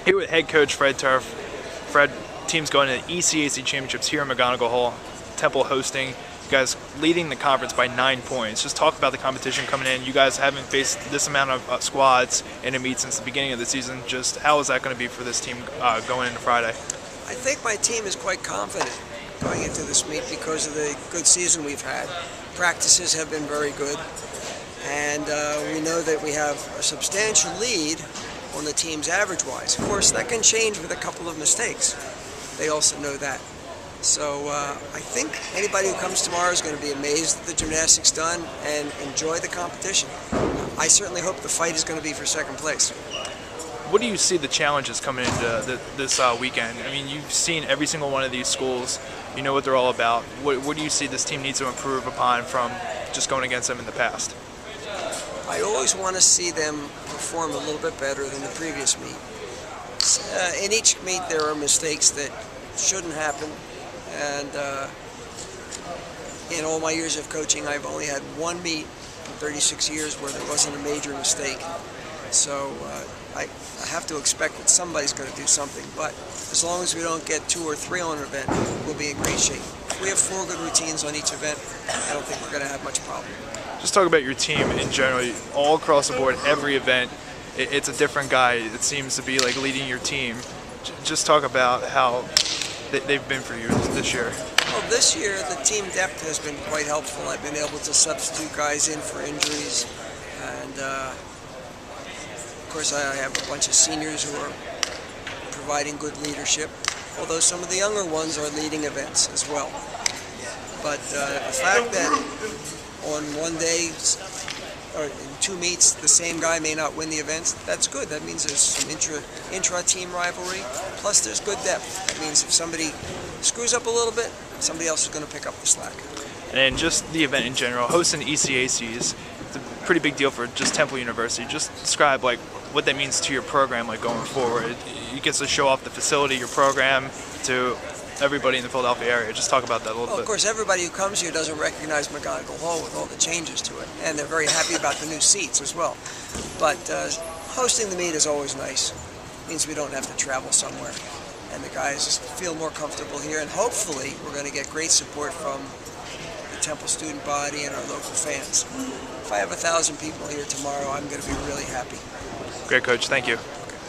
Here with head coach Fred Turoff. Fred, team's going to the ECAC championships here in McGonigal Hall. Temple hosting. You guys leading the conference by 9 points. Just talk about the competition coming in. You guys haven't faced this amount of squads in a meet since the beginning of the season. Just how is that going to be for this team going into Friday? I think my team is quite confident going into this meet because of the good season we've had. Practices have been very good, and we know that we have a substantial lead on the team's average-wise. Of course, that can change with a couple of mistakes. They also know that. So I think anybody who comes tomorrow is going to be amazed at the gymnastics done and enjoy the competition. I certainly hope the fight is going to be for second place. What do you see the challenges coming into this weekend? I mean, you've seen every single one of these schools. You know what they're all about. What do you see this team needs to improve upon from just going against them in the past? I always want to see them perform a little bit better than the previous meet. In each meet there are mistakes that shouldn't happen, and in all my years of coaching I've only had one meet in 36 years where there wasn't a major mistake. So I have to expect that somebody's going to do something, but as long as we don't get 2 or 3 on an event, we'll be in great shape. If we have 4 good routines on each event, I don't think we're going to have much problem. Just talk about your team in general, all across the board, every event, it's a different guy. It seems to be like leading your team. Just talk about how they've been for you this year. Well, this year the team depth has been quite helpful. I've been able to substitute guys in for injuries, and of course I have a bunch of seniors who are providing good leadership, although some of the younger ones are leading events as well. But the fact that on one day or in 2 meets the same guy may not win the events, that's good. That means there's some intra-team rivalry, plus there's good depth. That means if somebody screws up a little bit, somebody else is going to pick up the slack. And just the event in general, hosting ECACs, it's a pretty big deal for just Temple University. Just describe like what that means to your program like going forward. You get to show off the facility, your program, to everybody in the Philadelphia area. Just talk about that a little bit. Of course, everybody who comes here doesn't recognize McGonigal Hall with all the changes to it, and they're very happy about the new seats as well. But hosting the meet is always nice. It means we don't have to travel somewhere, and the guys feel more comfortable here, and hopefully we're going to get great support from the Temple student body and our local fans. If I have 1,000 people here tomorrow, I'm going to be really happy. Great, Coach. Thank you.